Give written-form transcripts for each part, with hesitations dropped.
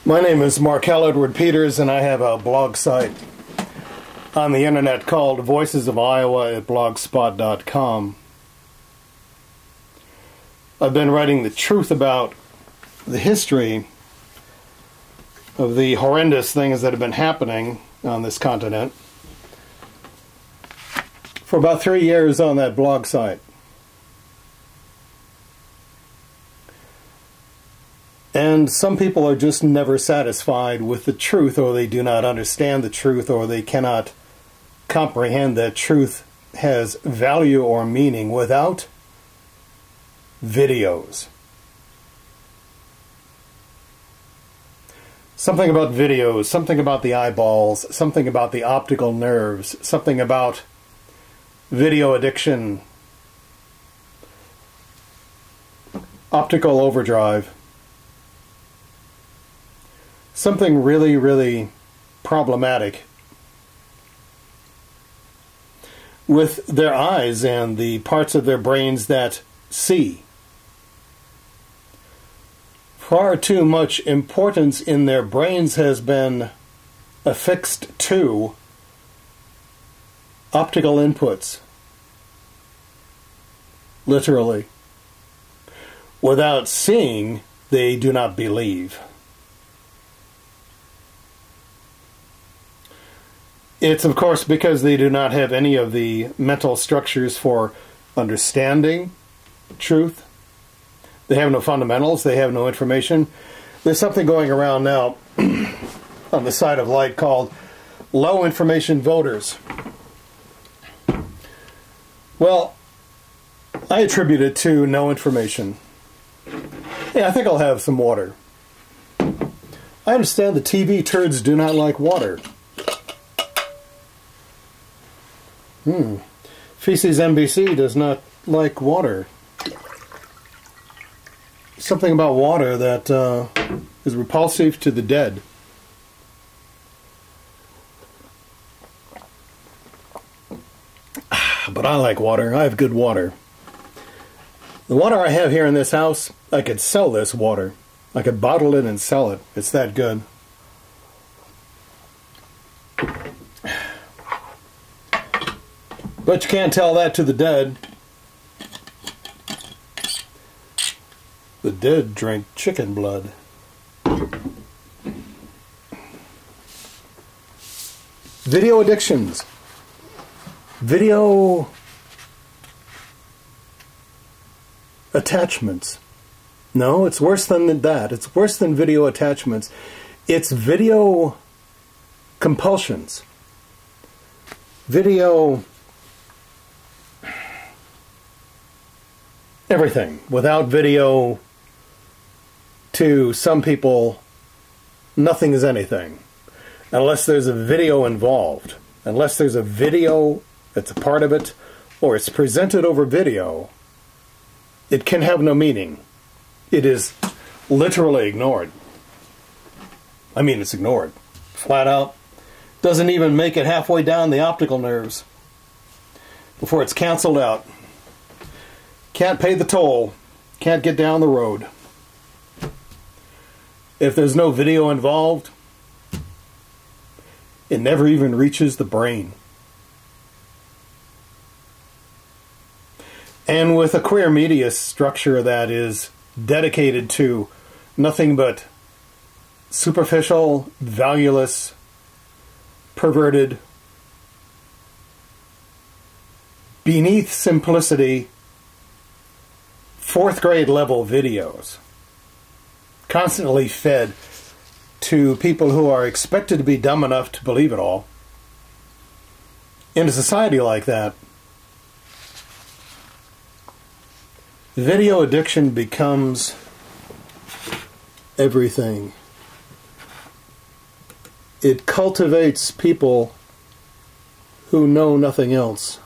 My name is Markel Edward Peters, and I have a blog site on the internet called VOICES-OF-IOWA.BLOGSPOT.com. I've been writing the truth about the history of the horrendous things that have been happening on this continent for about 3 years on that blog site. And some people are just never satisfied with the truth, or they do not understand the truth, or they cannot comprehend that truth has value or meaning without videos. Something about videos, something about the eyeballs, something about the optical nerves, something about video addiction, optical overdrive. Something really, really problematic with their eyes and the parts of their brains that see. Far too much importance in their brains has been affixed to optical inputs, literally. Without seeing, they do not believe. It's, of course, because they do not have any of the mental structures for understanding truth. They have no fundamentals. They have no information. There's something going around now on the side of light called low information voters. Well, I attribute it to no information. Yeah, I think I'll have some water. I understand the TV turds do not like water. Feces NBC does not like water. Something about water that is repulsive to the dead. But I like water. I have good water. The water I have here in this house, I could sell this water. I could bottle it and sell it. It's that good. But you can't tell that to the dead. The dead drink chicken blood. Video addictions. Video attachments. No, it's worse than that. It's worse than video attachments. It's video compulsions. Video everything. Without video, to some people, nothing is anything. Unless there's a video involved. Unless there's a video that's a part of it, or it's presented over video, it can have no meaning. It is literally ignored. I mean, it's ignored. Flat out. Doesn't even make it halfway down the optical nerves before it's canceled out. Can't pay the toll. Can't get down the road. If there's no video involved, it never even reaches the brain. And with a queer media structure that is dedicated to nothing but superficial, valueless, perverted, beneath simplicity, fourth grade level videos, constantly fed to people who are expected to be dumb enough to believe it all. In a society like that, video addiction becomes everything. It cultivates people who know nothing else,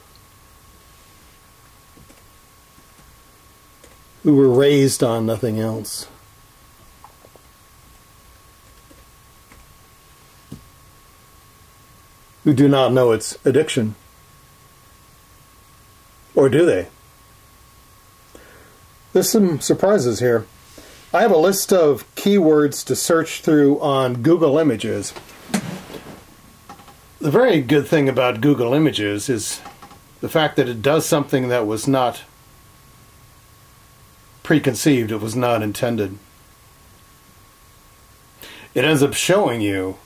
who were raised on nothing else. Who do not know its addiction. Or do they? There's some surprises here. I have a list of keywords to search through on Google Images. The very good thing about Google Images is the fact that it does something that was not preconceived, it was not intended. It ends up showing you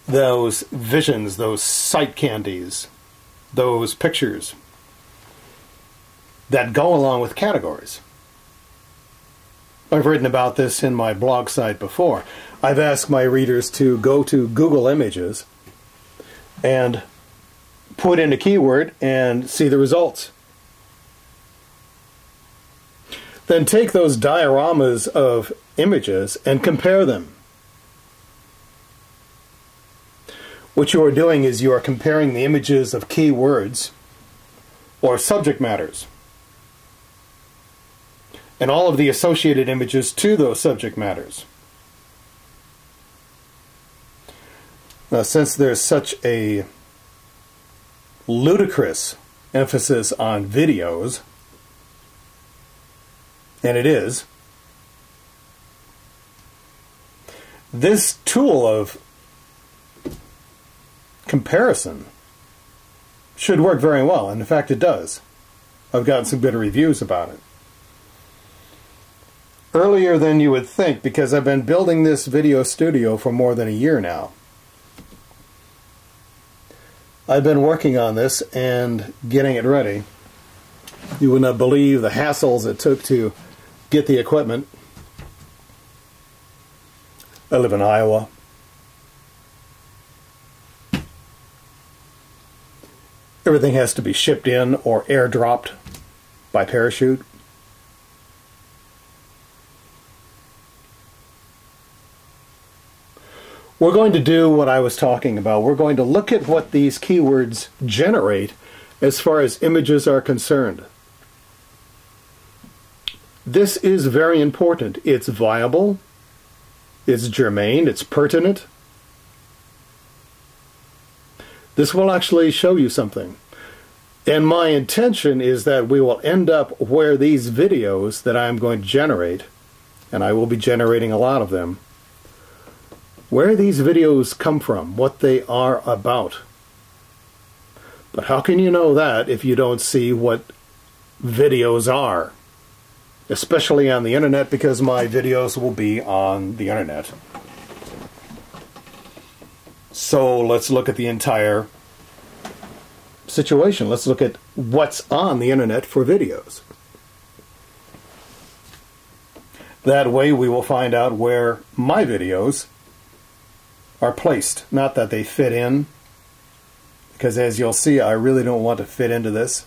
those visions, those sight candies, those pictures that go along with categories. I've written about this in my blog site before. I've asked my readers to go to Google Images and put in a keyword and see the results. Then take those dioramas of images and compare them. What you are doing is you are comparing the images of keywords or subject matters and all of the associated images to those subject matters. Now, since there's such a ludicrous emphasis on videos, and it is, this tool of comparison should work very well, and in fact it does. I've gotten some good reviews about it. Earlier than you would think, because I've been building this video studio for more than a year now. I've been working on this and getting it ready. You would not believe the hassles it took to get the equipment. I live in Iowa. Everything has to be shipped in or airdropped by parachute. We're going to do what I was talking about. We're going to look at what these keywords generate as far as images are concerned. This is very important. It's viable, it's germane, it's pertinent. This will actually show you something. And my intention is that we will end up where these videos that I'm going to generate, and I will be generating a lot of them, where these videos come from, what they are about. But how can you know that if you don't see what videos are? Especially on the internet, because my videos will be on the internet. So let's look at the entire situation. Let's look at what's on the internet for videos. That way we will find out where my videos are placed. Not that they fit in, because as you'll see, I really don't want to fit into this.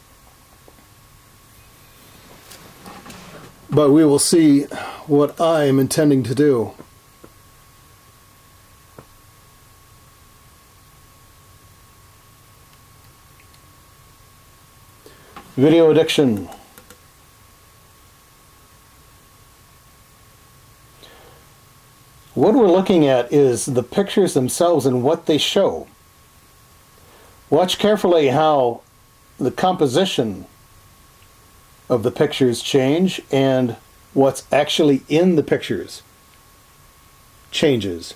But we will see what I am intending to do. Video addiction. What we're looking at is the pictures themselves and what they show. Watch carefully how the composition of the pictures change and what's actually in the pictures changes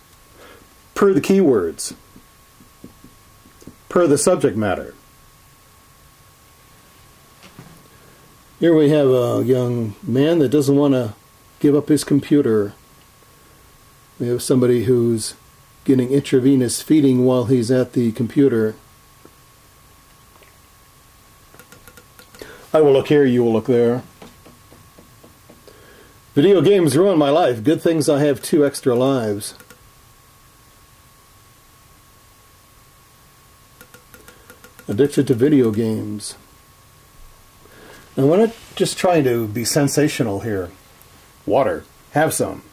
per the keywords, per the subject matter. Here we have a young man that doesn't want to give up his computer. We have somebody who's getting intravenous feeding while he's at the computer. I will look here, you will look there. Video games ruin my life. Good things I have 2 extra lives. Addicted to video games. Now we're not just trying to be sensational here. Water. Have some.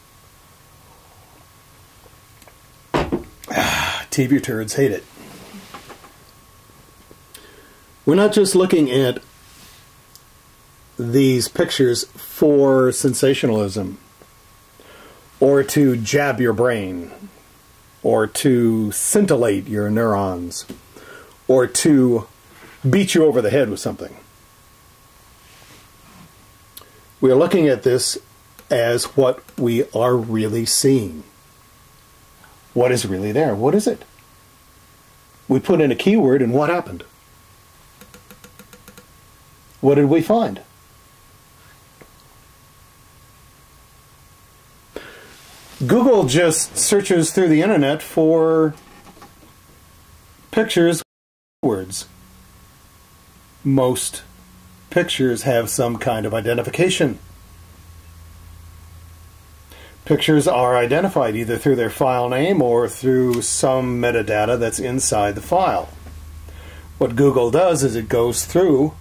TV turds hate it. We're not just looking at these pictures for sensationalism or to jab your brain or to scintillate your neurons or to beat you over the head with something. We are looking at this as what we are really seeing. What is really there? What is it? We put in a keyword and what happened? What did we find? Google just searches through the internet for pictures, words. Most pictures have some kind of identification. Pictures are identified either through their file name or through some metadata that's inside the file. What Google does is it goes through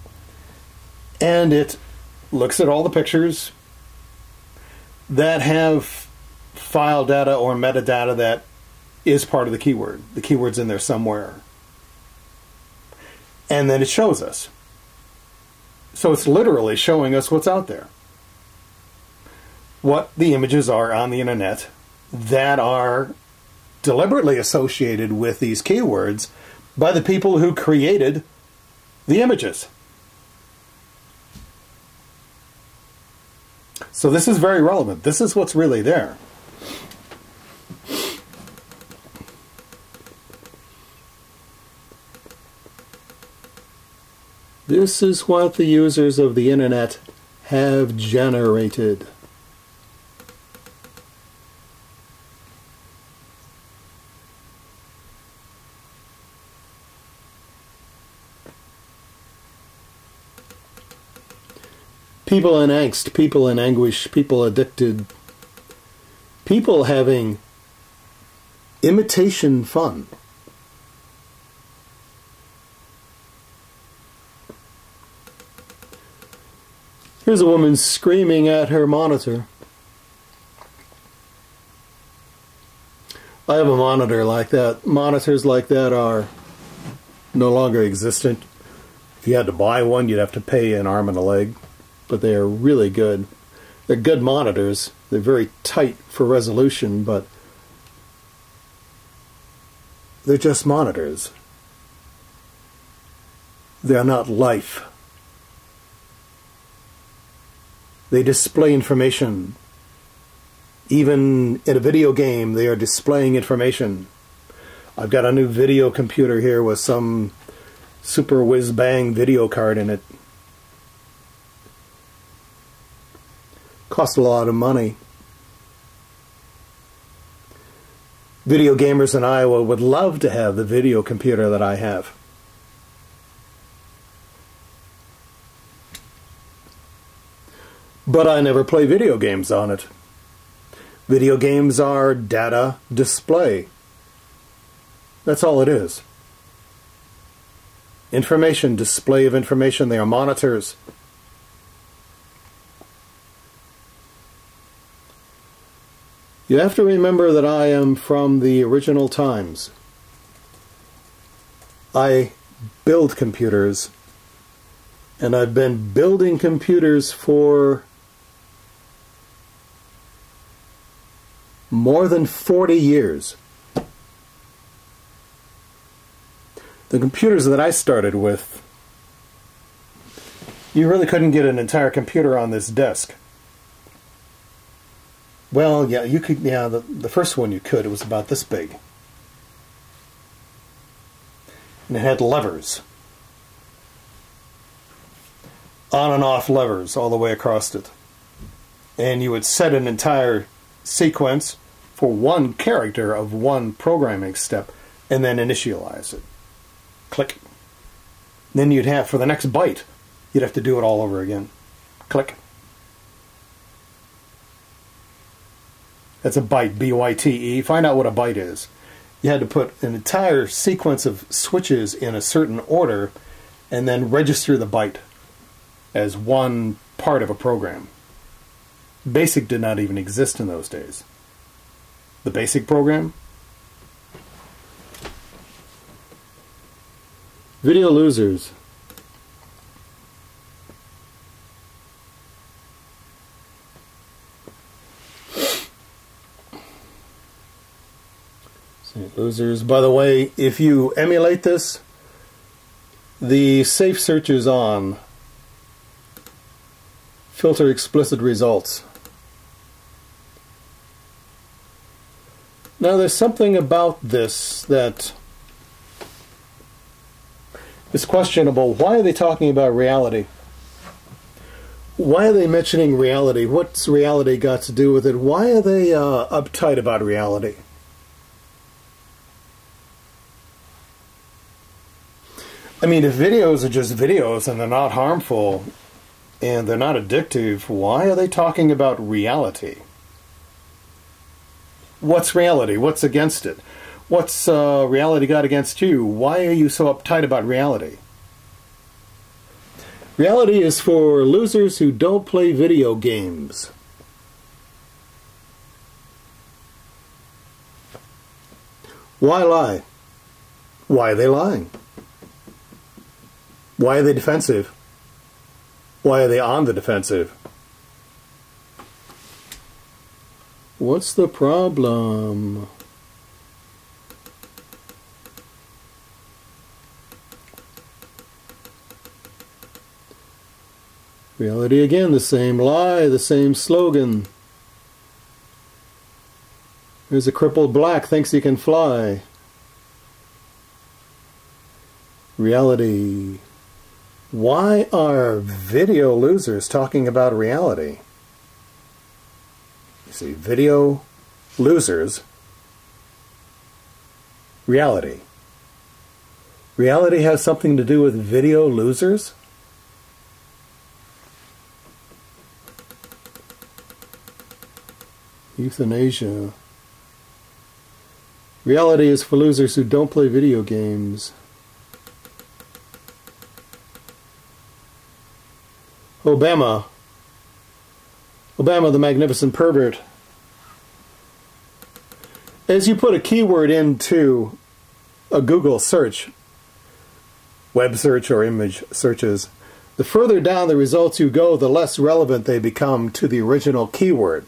and it looks at all the pictures that have file data or metadata that is part of the keyword. The keyword's in there somewhere. And then it shows us. So it's literally showing us what's out there. What the images are on the internet that are deliberately associated with these keywords by the people who created the images. So this is very relevant. This is what's really there. This is what the users of the internet have generated. People in angst, people in anguish, people addicted, people having imitation fun. Here's a woman screaming at her monitor. I have a monitor like that. Monitors like that are no longer existent. If you had to buy one, you'd have to pay an arm and a leg. But they are really good. They're good monitors. They're very tight for resolution, but they're just monitors. They're not life. They display information. Even in a video game, they are displaying information. I've got a new video computer here with some super whiz-bang video card in it. Cost a lot of money. Video gamers in Iowa would love to have the video computer that I have. But I never play video games on it. Video games are data display. That's all it is. Information, display of information. They are monitors. You have to remember that I am from the original times. I build computers, and I've been building computers for more than 40 years. The computers that I started with, you really couldn't get an entire computer on this desk. Well, yeah, you could. Yeah, the first one you could. It was about this big, and it had levers, on and off levers all the way across it, and you would set an entire sequence for one character of one programming step, and then initialize it. Click. Then you'd have, for the next byte, you'd have to do it all over again. Click. That's a byte, B-Y-T-E. Find out what a byte is. You had to put an entire sequence of switches in a certain order and then register the byte as one part of a program. BASIC did not even exist in those days. The BASIC program? Video losers. Losers. By the way, if you emulate this, the safe search is on. Filter explicit results. Now there's something about this that is questionable. Why are they talking about reality? Why are they mentioning reality? What's reality got to do with it? Why are they uptight about reality? I mean, if videos are just videos and they're not harmful and they're not addictive, why are they talking about reality? What's reality? What's against it? What's reality got against you? Why are you so uptight about reality? Reality is for losers who don't play video games. Why lie? Why are they lying? Why are they defensive? Why are they on the defensive? What's the problem? Reality again, the same lie, the same slogan. There's a crippled black thinks he can fly. Reality. Why are video losers talking about reality? You see, video losers, reality. Reality has something to do with video losers? Euthanasia. Reality is for losers who don't play video games. Obama the magnificent pervert. As you put a keyword into a Google search, web search or image searches, the further down the results you go, the less relevant they become to the original keyword.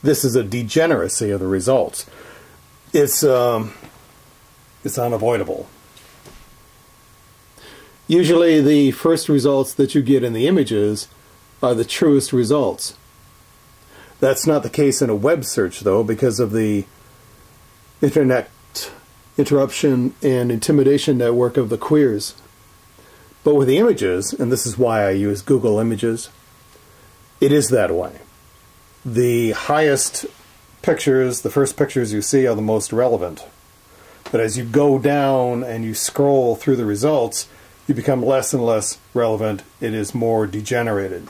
This is a degeneracy of the results. It's unavoidable. Usually the first results that you get in the images are the truest results. That's not the case in a web search, though, because of the internet interruption and intimidation network of the queers. But with the images, and this is why I use Google Images, it is that way. The highest pictures, the first pictures you see, are the most relevant. But as you go down and you scroll through the results, you become less and less relevant. It is more degenerated.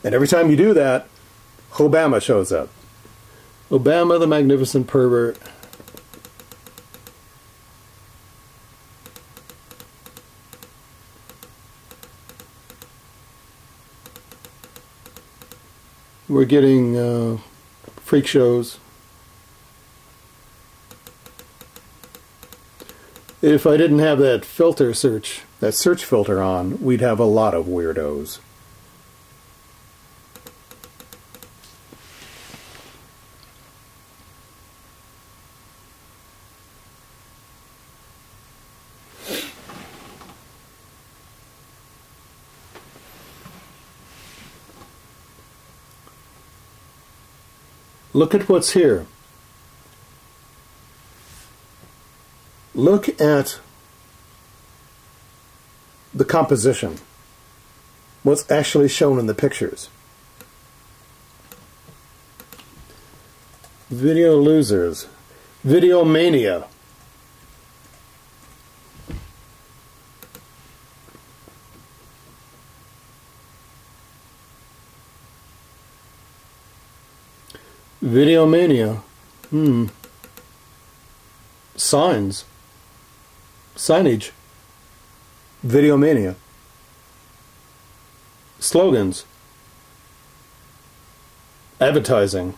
And every time you do that, Obama shows up. Obama the magnificent pervert. We're getting freak shows. If I didn't have that filter search, that search filter on, we'd have a lot of weirdos. Look at what's here. Look at the composition. What's actually shown in the pictures. Video losers. Video mania. Video mania. Signs. Signage. Video mania. Slogans. Advertising.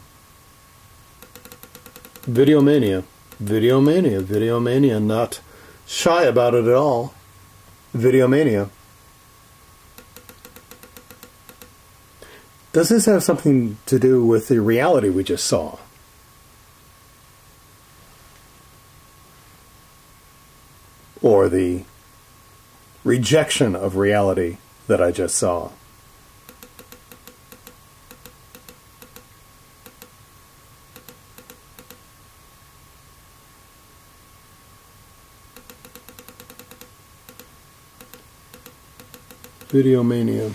Video mania. Video mania. Video mania. Not shy about it at all. Video mania. Does this have something to do with the reality we just saw? Or the rejection of reality that I just saw? Video mania.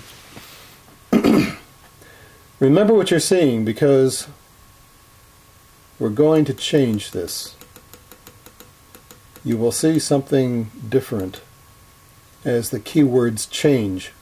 Remember what you're seeing, because we're going to change this. You will see something different as the keywords change.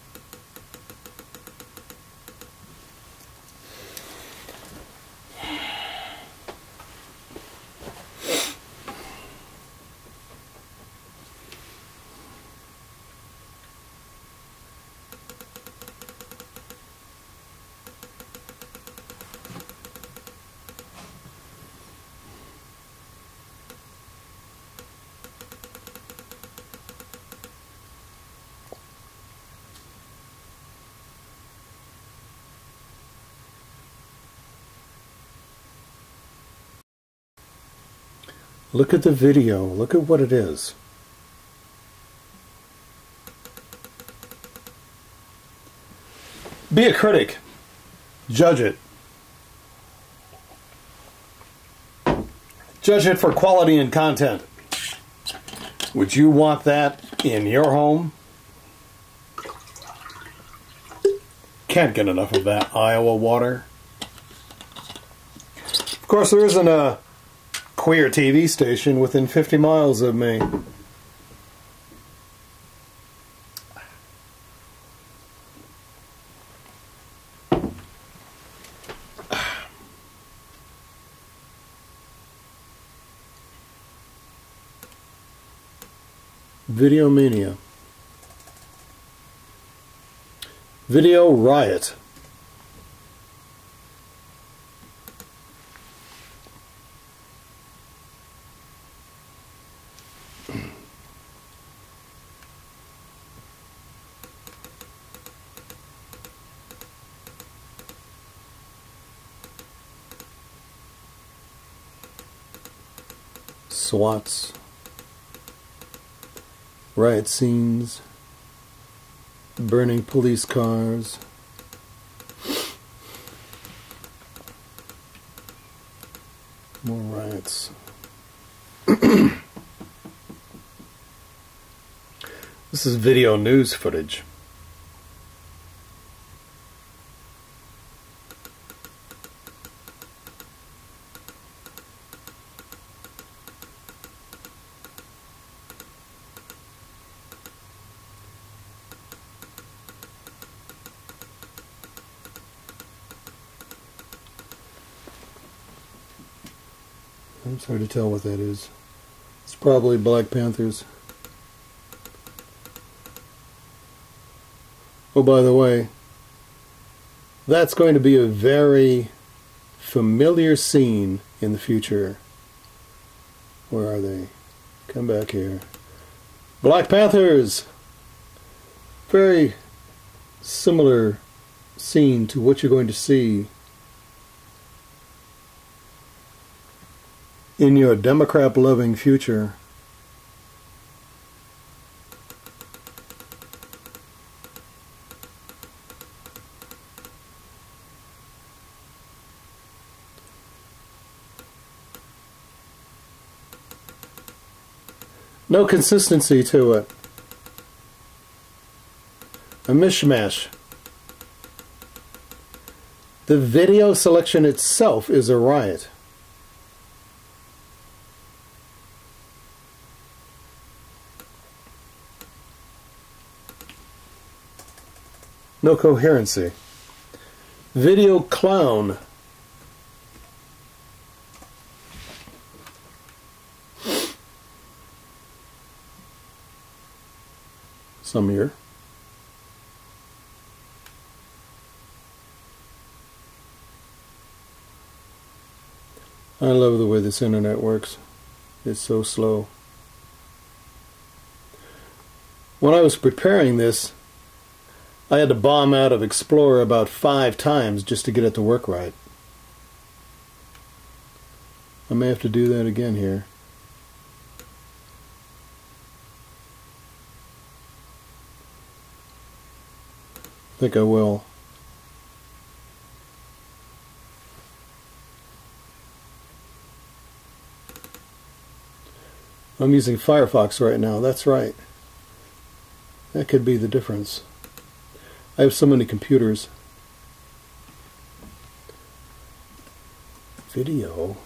Look at the video. Look at what it is. Be a critic. Judge it. Judge it for quality and content. Would you want that in your home? Can't get enough of that Iowa water. Of course, there isn't a queer TV station within 50 miles of me. Video mania. Video riot. SWATs. Riot scenes. Burning police cars. More riots. This is video news footage. It's hard to tell what that is. It's probably Black Panthers. Oh, by the way, that's going to be a very familiar scene in the future. Where are they? Come back here. Black Panthers! Very similar scene to what you're going to see in your Democrat-loving future. No consistency to it. A mishmash. The video selection itself is a riot. No coherency. Video clown. Some here. I love the way this internet works. It's so slow. When I was preparing this, I had to bomb out of Explorer about 5 times just to get it to work right. I may have to do that again here. I think I will. I'm using Firefox right now, that's right. That could be the difference. I have so many computers. Video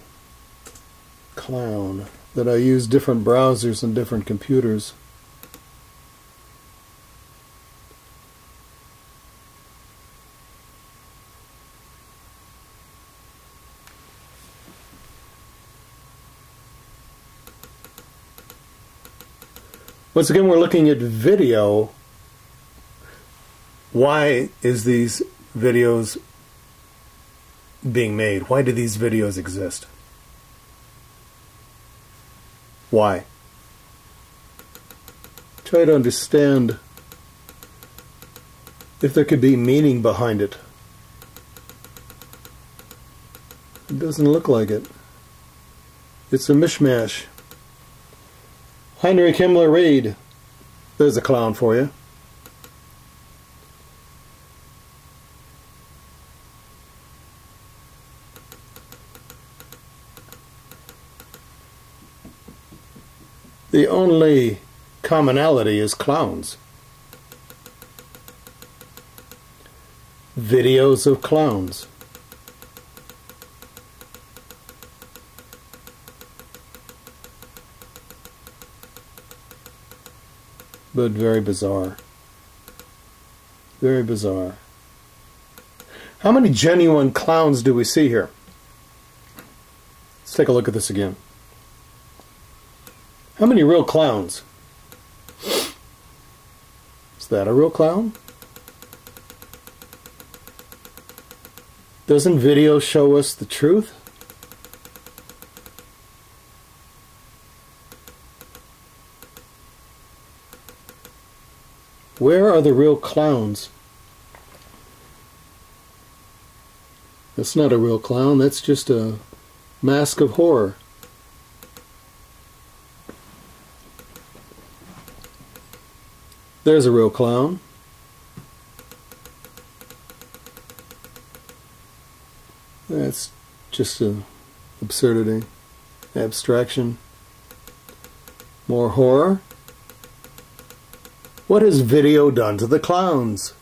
clown, that I use different browsers and different computers. Once again, we're looking at video. Why is these videos being made? Why do these videos exist? Why? Try to understand if there could be meaning behind it. It doesn't look like it. It's a mishmash. Heinrich Himmler Reed. There's a clown for you. The only commonality is clowns. Videos of clowns. But very bizarre. Very bizarre. How many genuine clowns do we see here? Let's take a look at this again. How many real clowns? Is that a real clown? Doesn't video show us the truth? Where are the real clowns? That's not a real clown, that's just a mask of horror. There's a real clown. That's just an absurdity, abstraction. More horror. What has video done to the clowns?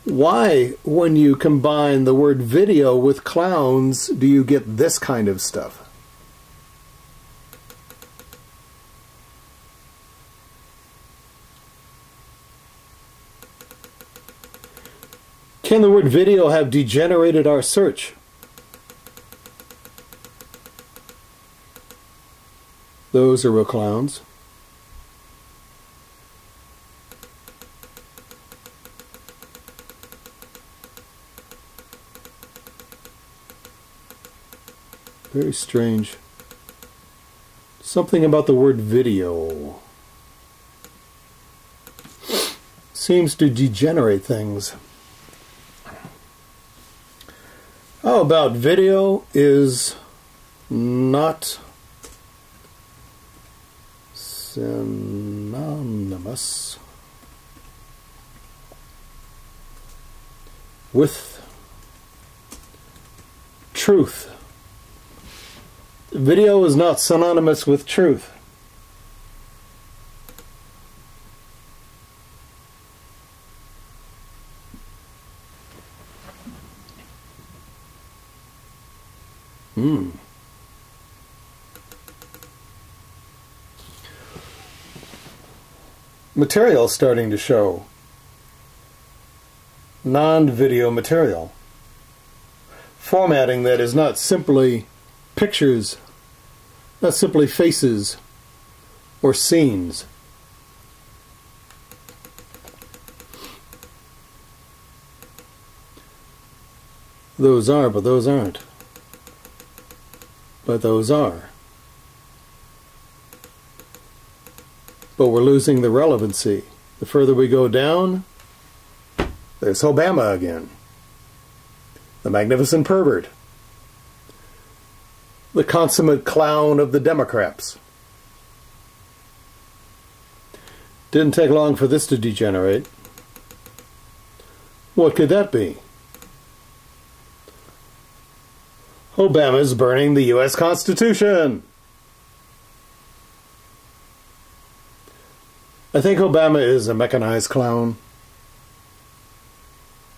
Why, when you combine the word video with clowns, do you get this kind of stuff? Can the word video have degenerated our search? Those are real clowns. Very strange. Something about the word video seems to degenerate things. How about video is not synonymous with truth? Video is not synonymous with truth. Material starting to show. Non-video material. Formatting that is not simply pictures, not simply faces or scenes. Those are, but those aren't. But those are. But we're losing the relevancy. The further we go down, there's Obama again. The magnificent pervert. The consummate clown of the Democrats. Didn't take long for this to degenerate. What could that be? Obama's burning the U.S. Constitution. I think Obama is a mechanized clown.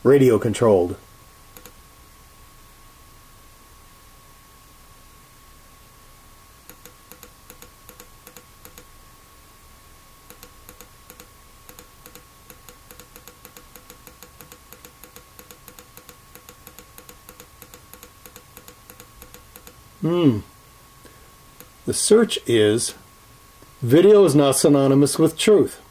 Radio controlled. The search is, video is not synonymous with truth.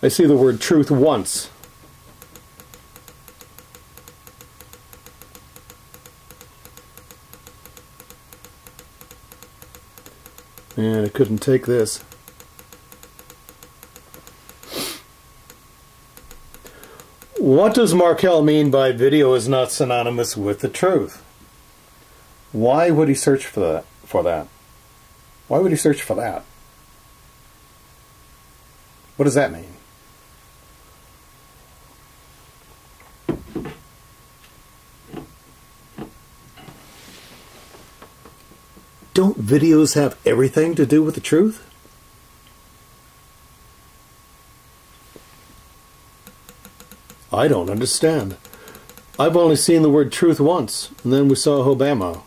I see the word truth once. And I couldn't take this. What does Markel mean by video is not synonymous with the truth? Why would he search for that? Why would he search for that? What does that mean? Don't videos have everything to do with the truth? I don't understand. I've only seen the word truth once, and then we saw Obama.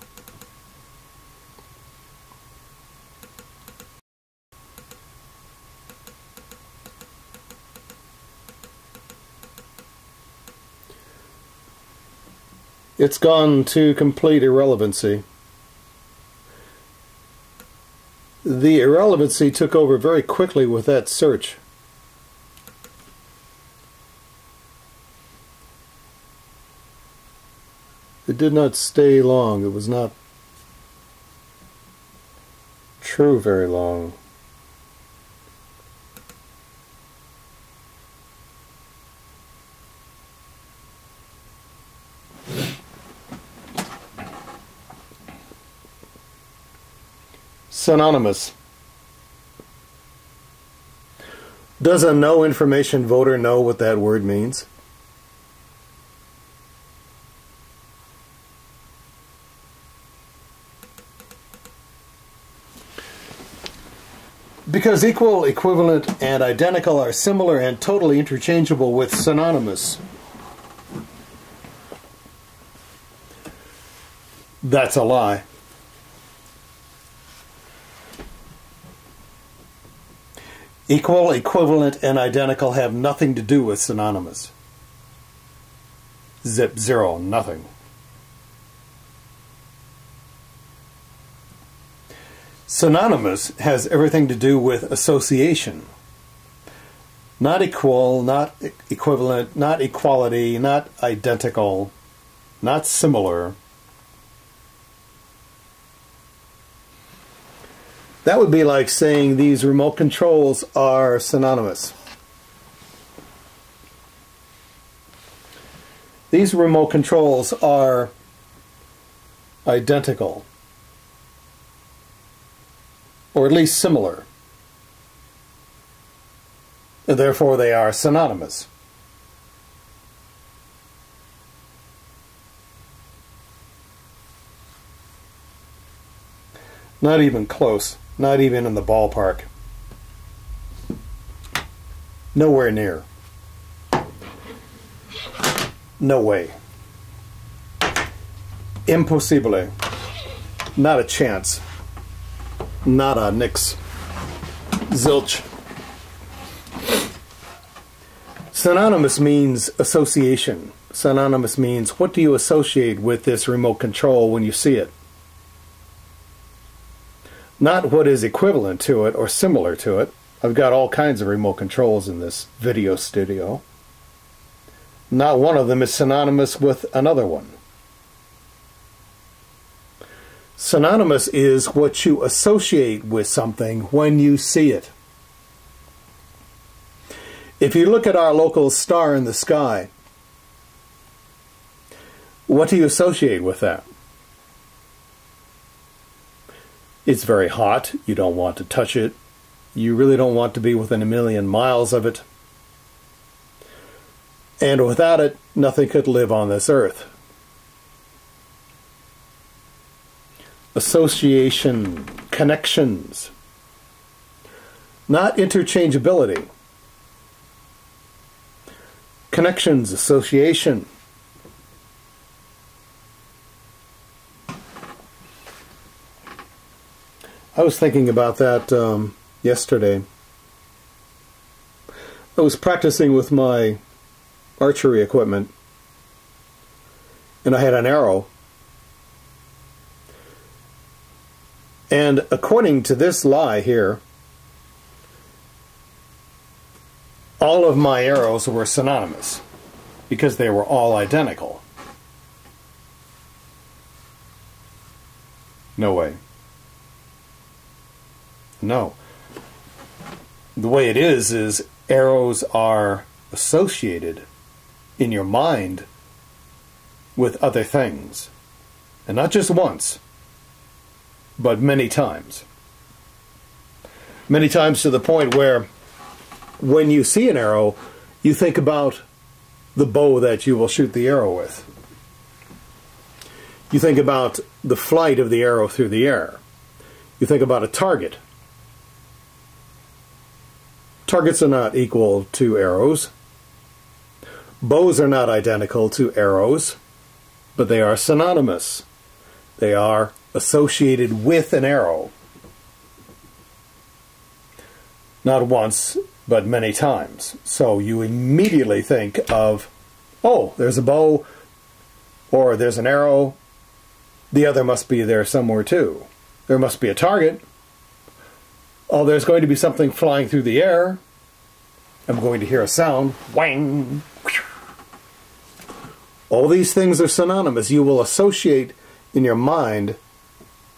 It's gone to complete irrelevancy. The irrelevancy took over very quickly with that search. It did not stay long. It was not true very long. Synonymous. Does a no information voter know what that word means? Because equal, equivalent, and identical are similar and totally interchangeable with synonymous. That's a lie. Equal, equivalent, and identical have nothing to do with synonymous. Zip, zero, nothing. Synonymous has everything to do with association. Not equal, not equivalent, not equality, not identical, not similar. That would be like saying these remote controls are synonymous. These remote controls are identical, or at least similar, and therefore they are synonymous. Not even close. Not even in the ballpark. Nowhere near. No way. Impossibile. Not a chance. Nada, nix. Zilch. Synonymous means association. Synonymous means what do you associate with this remote control when you see it? Not what is equivalent to it or similar to it. I've got all kinds of remote controls in this video studio. Not one of them is synonymous with another one. Synonymous is what you associate with something when you see it. If you look at our local star in the sky, what do you associate with that? It's very hot. You don't want to touch it. You really don't want to be within 1,000,000 miles of it. And without it, nothing could live on this earth. Association connections, not interchangeability. Connections, association. I was thinking about that yesterday. I was practicing with my archery equipment, and I had an arrow. And according to this lie here, all of my arrows were synonymous because they were all identical. No way. No. The way it is arrows are associated in your mind with other things. And not just once, but many times. Many times to the point where when you see an arrow, you think about the bow that you will shoot the arrow with. You think about the flight of the arrow through the air. You think about a target. Targets are not equal to arrows. Bows are not identical to arrows, but they are synonymous. They are associated with an arrow. Not once, but many times. So you immediately think of, oh, there's a bow, or there's an arrow. The other must be there somewhere too. There must be a target. Oh, there's going to be something flying through the air. I'm going to hear a sound. Whang! All these things are synonymous. You will associate in your mind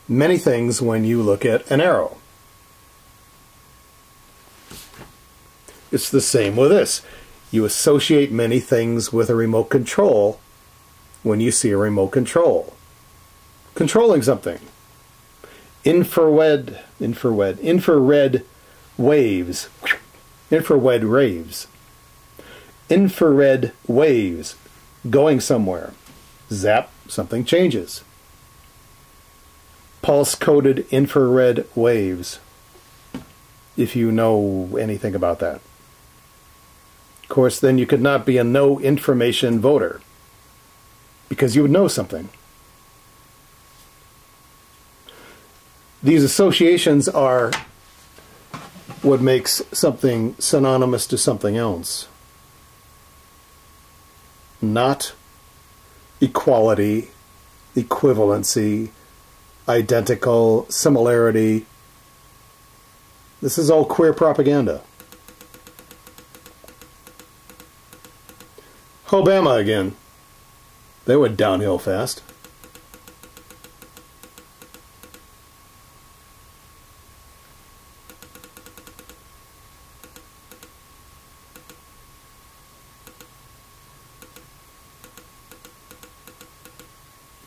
many things when you look at an arrow. It's the same with this. You associate many things with a remote control when you see a remote control. Controlling something. Infrared waves. Infrared rays. Infrared waves. Going somewhere. Zap, something changes. Pulse-coded infrared waves. If you know anything about that. Of course, then you could not be a no information voter, because you would know something. These associations are what makes something synonymous to something else. Not equality, equivalency, identical, similarity. This is all queer propaganda. Obama again. They went downhill fast.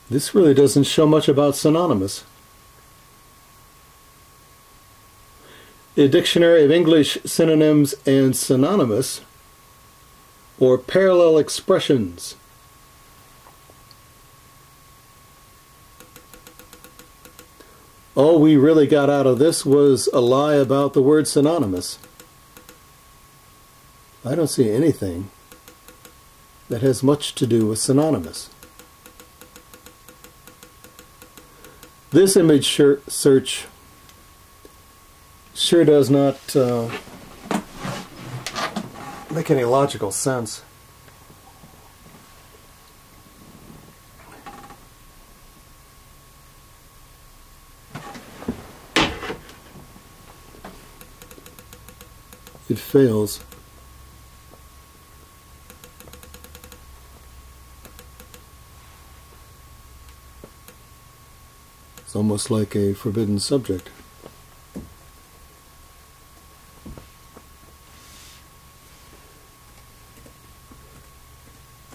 This really doesn't show much about synonymous. A dictionary of English synonyms and synonymous, or parallel expressions. All we really got out of this was a lie about the word synonymous. I don't see anything that has much to do with synonymous. This image search sure does not make any logical sense. It fails. It's almost like a forbidden subject.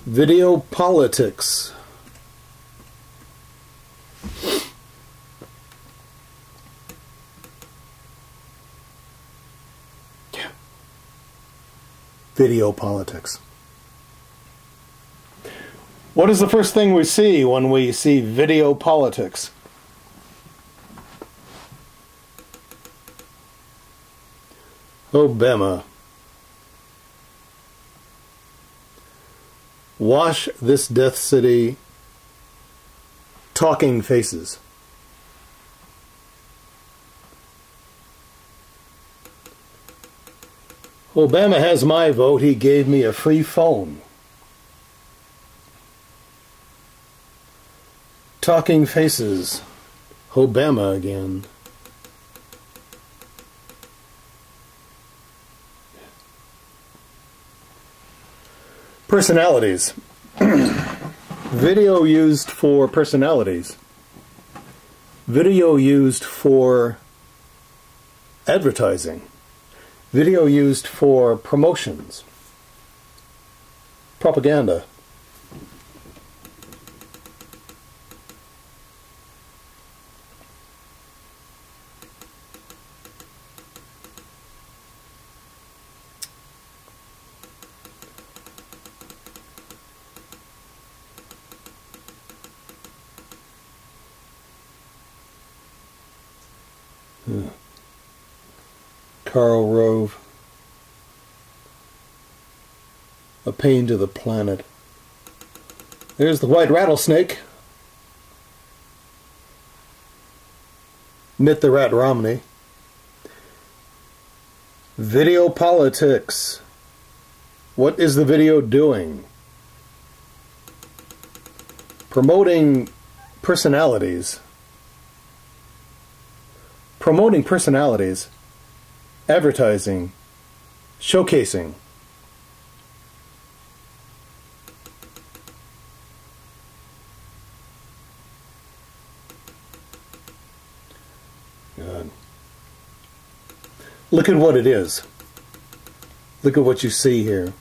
Video politics. Yeah. Video politics. What is the first thing we see when we see video politics? Obama. Wash this death city. Talking faces. Obama has my vote. He gave me a free phone. Talking faces. Obama again. Personalities. Video used for personalities. Video used for advertising. Video used for promotions. Propaganda. Karl Rove. A pain to the planet. There's the white rattlesnake. Mitt the Rat Romney. Video politics. What is the video doing? Promoting personalities. Promoting personalities. Advertising. Showcasing. God. Look at what it is. Look at what you see here.